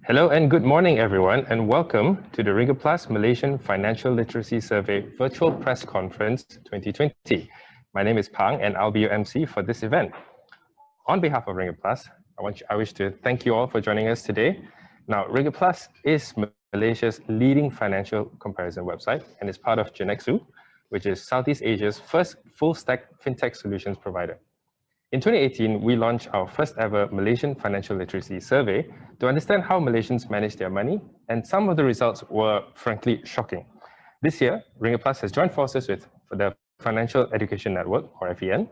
Hello and good morning, everyone, and welcome to the RinggitPlus Malaysian Financial Literacy Survey Virtual Press Conference 2020. My name is Pang, and I'll be your MC for this event. On behalf of RinggitPlus, I wish to thank you all for joining us today. Now, RinggitPlus is Malaysia's leading financial comparison website and is part of Genexu, which is Southeast Asia's first full-stack fintech solutions provider. In 2018, we launched our first ever Malaysian Financial Literacy Survey to understand how Malaysians manage their money, and some of the results were frankly shocking. This year, RinggitPlus has joined forces with the Financial Education Network, or FEN,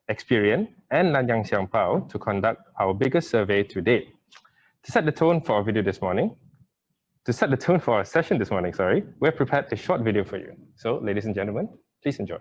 Experian, and Nanyang Xiangpao to conduct our biggest survey to date. To set the tone for our session this morning, we've prepared a short video for you. So, ladies and gentlemen, please enjoy.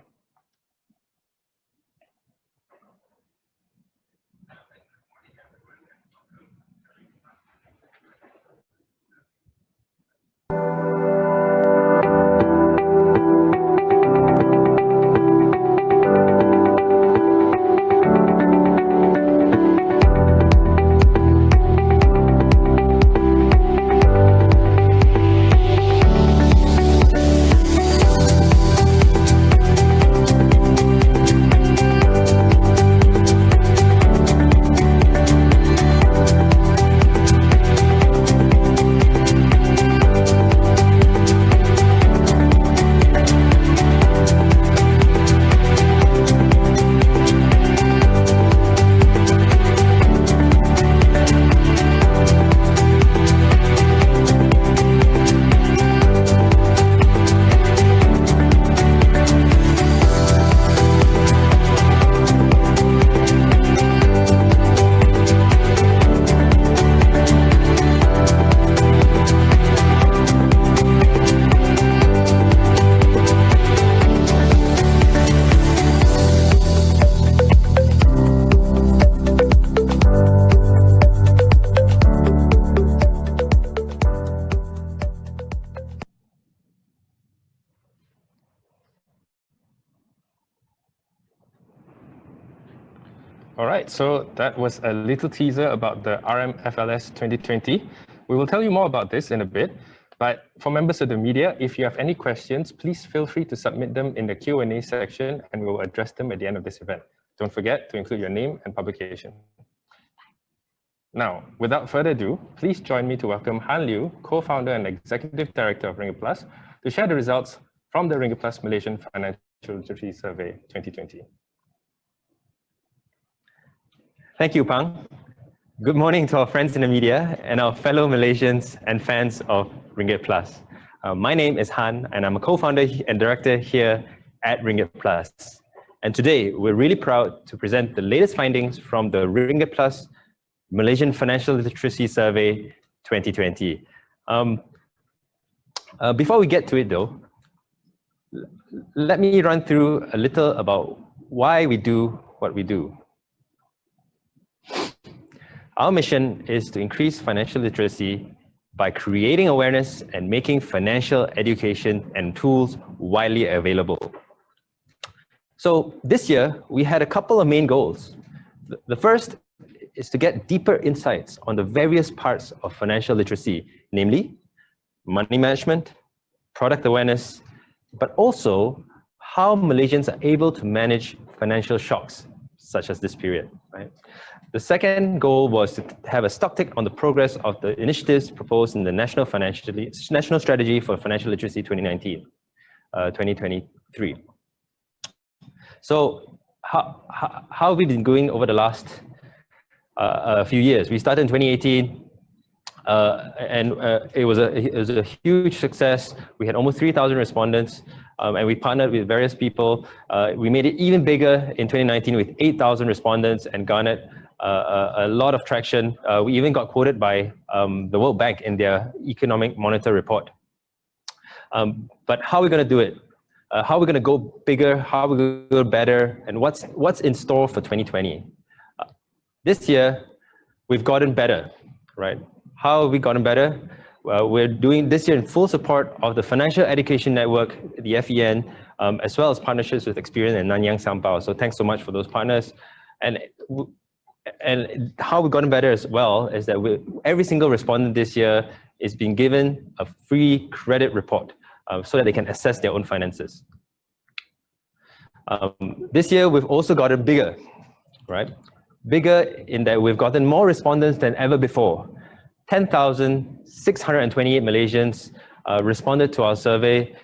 All right, so that was a little teaser about the RMFLS 2020. We will tell you more about this in a bit, but for members of the media, if you have any questions, please feel free to submit them in the Q&A section and we will address them at the end of this event. Don't forget to include your name and publication. Now, without further ado, please join me to welcome Han Liu, co-founder and executive director of RinggitPlus, to share the results from the RinggitPlus Malaysian Financial Literacy Survey 2020. Thank you, Pang. Good morning to our friends in the media and our fellow Malaysians and fans of RinggitPlus. My name is Han, and I'm a co-founder and director here at RinggitPlus. And today, we're really proud to present the latest findings from the RinggitPlus Malaysian Financial Literacy Survey 2020. Before we get to it, though, let me run through a little about why we do what we do. Our mission is to increase financial literacy by creating awareness and making financial education and tools widely available. So this year, we had a couple of main goals. The first is to get deeper insights on the various parts of financial literacy, namely money management, product awareness, but also how Malaysians are able to manage financial shocks, such as this period, right? The second goal was to have a stock take on the progress of the initiatives proposed in the National Strategy for Financial Literacy 2019-2023. So how have we been going over the last few years? We started in 2018, and it was a huge success. We had almost 3,000 respondents, and we partnered with various people. We made it even bigger in 2019 with 8,000 respondents and garnered a lot of traction. We even got quoted by the World Bank in their Economic Monitor report. But how are we going to do it? How are we going to go bigger? How are we going to go better? And what's in store for 2020? This year, we've gotten better, right? How have we gotten better? We're doing this year in full support of the Financial Education Network, the FEN, as well as partnerships with Experian and Nanyang Xiangpao. So thanks so much for those partners. And And how we've gotten better as well is that every single respondent this year is being given a free credit report so that they can assess their own finances. This year, we've also gotten bigger, right? Bigger in that we've gotten more respondents than ever before. 10,628 Malaysians responded to our survey.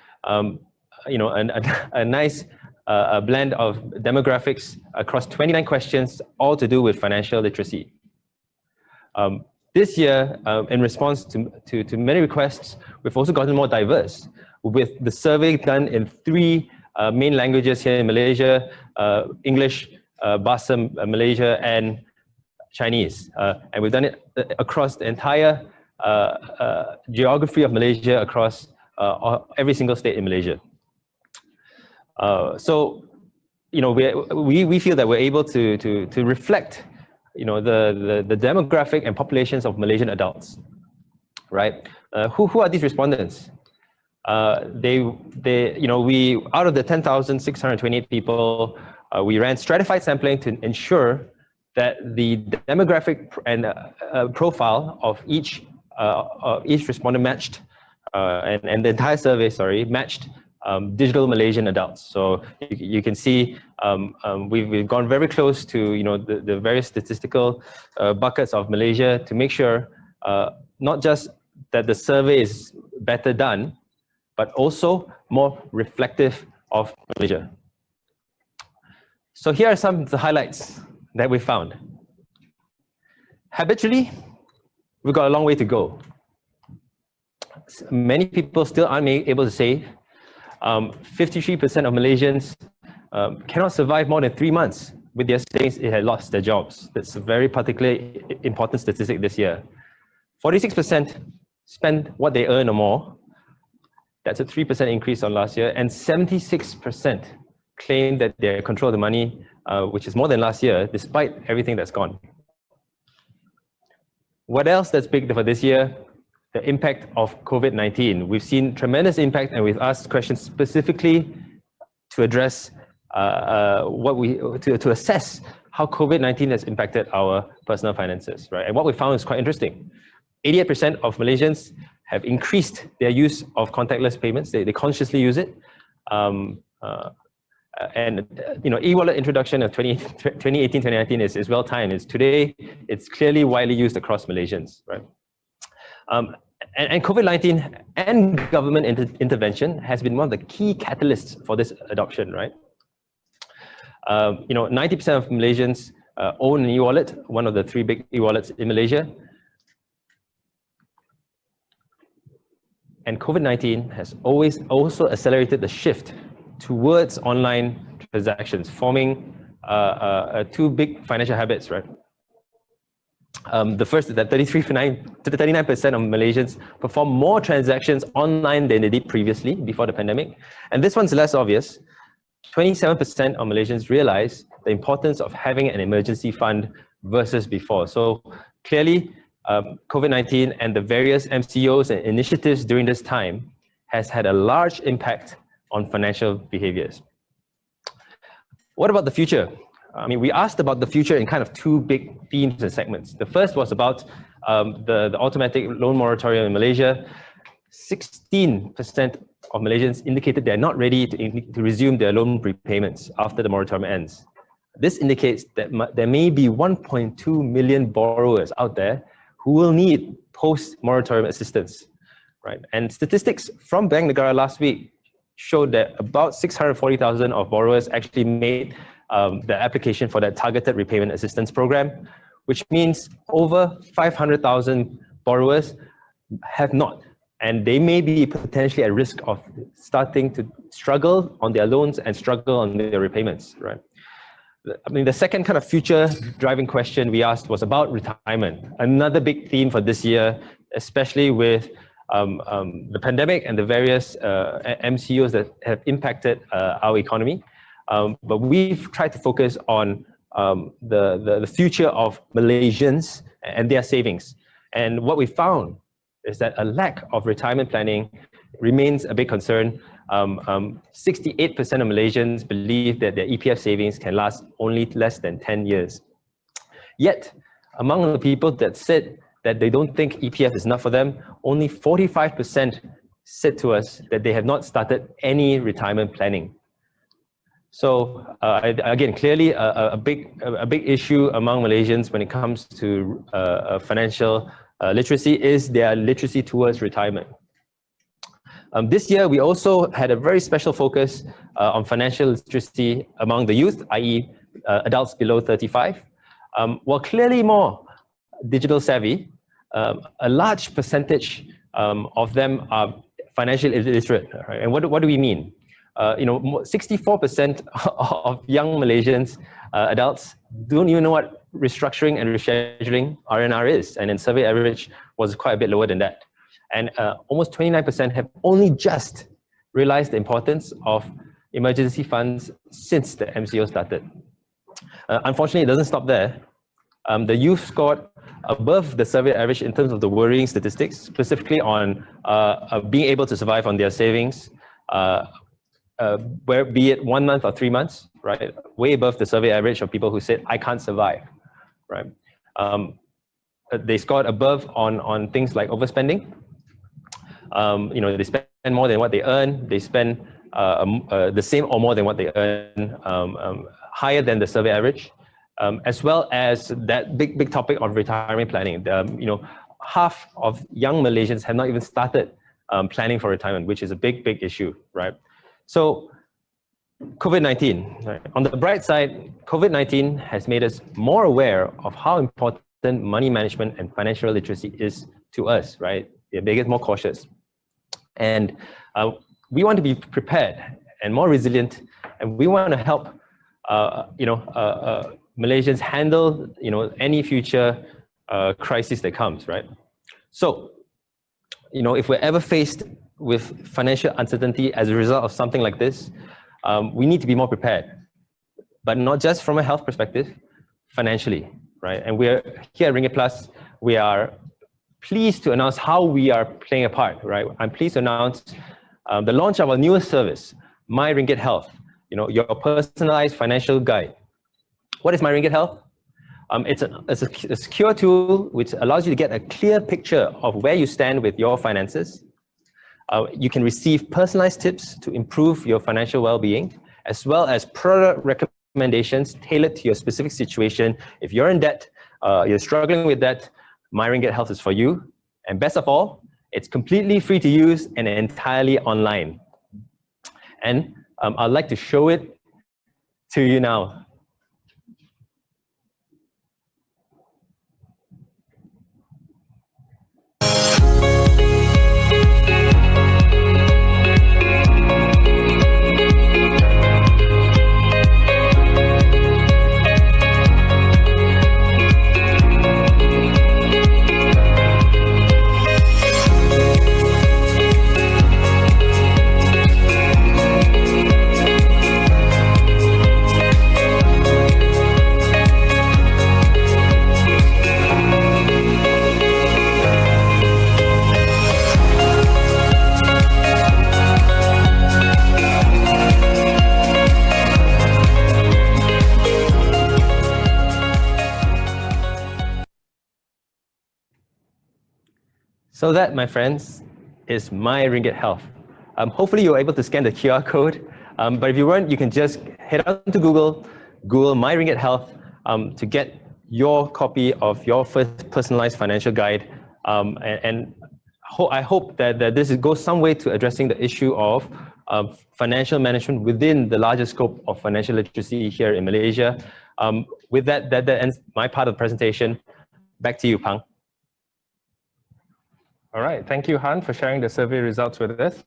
You know, a nice blend of demographics across 29 questions, all to do with financial literacy. This year, in response to many requests, we've also gotten more diverse, with the survey done in 3 main languages here in Malaysia: English, Bahasa Malaysia, and Chinese. And we've done it across the entire geography of Malaysia, across every single state in Malaysia. So, you know, we feel that we're able to reflect, you know, the demographic and populations of Malaysian adults, right? Who are these respondents? You know, out of the 10,628 people, we ran stratified sampling to ensure that the demographic and profile of each respondent matched, and the entire survey, sorry, matched digital Malaysian adults. So you can see we've gone very close to, you know, the various statistical buckets of Malaysia to make sure not just that the survey is better done, but also more reflective of Malaysia. So here are some of the highlights that we found. Habitually, we've got a long way to go. Many people still aren't able to save. 53% of Malaysians cannot survive more than 3 months with their savings if they had lost their jobs. That's a very particularly important statistic this year. 46% spend what they earn or more. That's a 3% increase on last year. And 76% claim that they control the money, which is more than last year, despite everything that's gone. What else that's big for this year? The impact of COVID-19. We've seen tremendous impact, and we've asked questions specifically to address to assess how COVID-19 has impacted our personal finances, right? And what we found is quite interesting. 88% of Malaysians have increased their use of contactless payments. They consciously use it. And you know, e-wallet introduction of 2018, 2019 is well timed. Today, it's clearly widely used across Malaysians, right? And COVID-19 and government intervention has been one of the key catalysts for this adoption, right? You know, 90% of Malaysians own an e-wallet, one of the 3 big e-wallets in Malaysia. And COVID-19 has also accelerated the shift towards online transactions, forming 2 big financial habits, right? The first is that 39% of Malaysians perform more transactions online than they did previously, before the pandemic. And this one's less obvious. 27% of Malaysians realize the importance of having an emergency fund versus before. So clearly, COVID-19 and the various MCOs and initiatives during this time has had a large impact on financial behaviors. What about the future? I mean, we asked about the future in kind of 2 big themes and segments. The first was about the automatic loan moratorium in Malaysia. 16% of Malaysians indicated they're not ready to resume their loan repayments after the moratorium ends. This indicates that there may be 1.2 million borrowers out there who will need post-moratorium assistance, right? And statistics from Bank Negara last week showed that about 640,000 of borrowers actually made the application for that targeted repayment assistance program, which means over 500,000 borrowers have not, and they may be potentially at risk of starting to struggle on their loans and struggle on their repayments, right? I mean, the second kind of future driving question we asked was about retirement. Another big theme for this year, especially with the pandemic and the various MCOs that have impacted our economy. But we've tried to focus on the future of Malaysians and their savings. And what we found is that a lack of retirement planning remains a big concern. 68% of Malaysians believe that their EPF savings can last only less than 10 years. Yet, among the people that said that they don't think EPF is enough for them, only 45% said to us that they have not started any retirement planning. So again, clearly a big issue among Malaysians when it comes to financial literacy is their literacy towards retirement. This year, we also had a very special focus on financial literacy among the youth, i.e. Adults below 35. While clearly more digital savvy, a large percentage of them are financially illiterate. Right? And what do we mean? 64% of young Malaysians, adults, don't even know what restructuring and rescheduling (RNR) is, and then survey average was quite a bit lower than that. And almost 29% have only just realized the importance of emergency funds since the MCO started. Unfortunately, it doesn't stop there. The youth scored above the survey average in terms of the worrying statistics, specifically on being able to survive on their savings, where be it 1 month or 3 months, right? Way above the survey average of people who said, I can't survive, right? They scored above on things like overspending. They spend more than what they earn. They spend the same or more than what they earn, higher than the survey average, as well as that big topic of retirement planning. Half of young Malaysians have not even started planning for retirement, which is a big issue, right? So COVID-19, right? On the bright side, COVID-19 has made us more aware of how important money management and financial literacy is to us, right? They get more cautious. And we want to be prepared and more resilient, and we want to help Malaysians handle any future crisis that comes, right? So if we're ever faced with financial uncertainty as a result of something like this, we need to be more prepared, but not just from a health perspective, financially, right? And we're here at RinggitPlus, we are pleased to announce how we are playing a part, right? I'm pleased to announce the launch of our newest service, My Ringgit Health, your personalized financial guide. What is My Ringgit Health? It's a secure tool which allows you to get a clear picture of where you stand with your finances. You can receive personalized tips to improve your financial well-being, as well as product recommendations tailored to your specific situation. If you're in debt, you're struggling with debt, My Ringgit Health is for you. And best of all, it's completely free to use and entirely online. And I'd like to show it to you now. So that, my friends, is My Ringgit Health. Hopefully you were able to scan the QR code, but if you weren't, you can just head out to Google My Ringgit Health to get your copy of your first personalized financial guide. I hope that this goes some way to addressing the issue of financial management within the larger scope of financial literacy here in Malaysia. With that ends my part of the presentation. Back to you, Pang. All right, thank you, Han, for sharing the survey results with us.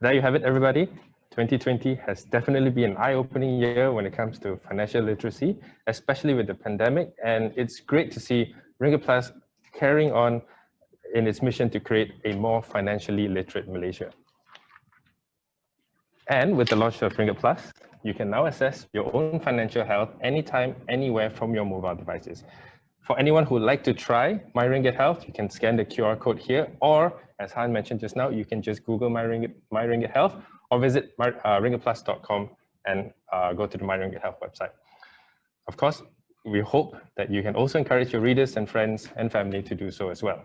There you have it, everybody. 2020 has definitely been an eye-opening year when it comes to financial literacy, especially with the pandemic. And it's great to see RinggitPlus carrying on in its mission to create a more financially literate Malaysia. And with the launch of RinggitPlus, you can now assess your own financial health anytime, anywhere from your mobile devices. For anyone who would like to try My Ringgit Health, you can scan the QR code here, or as Han mentioned just now, you can just Google My Ringgit Health, or visit ringgitplus.com and go to the My Ringgit Health website. Of course, we hope that you can also encourage your readers and friends and family to do so as well.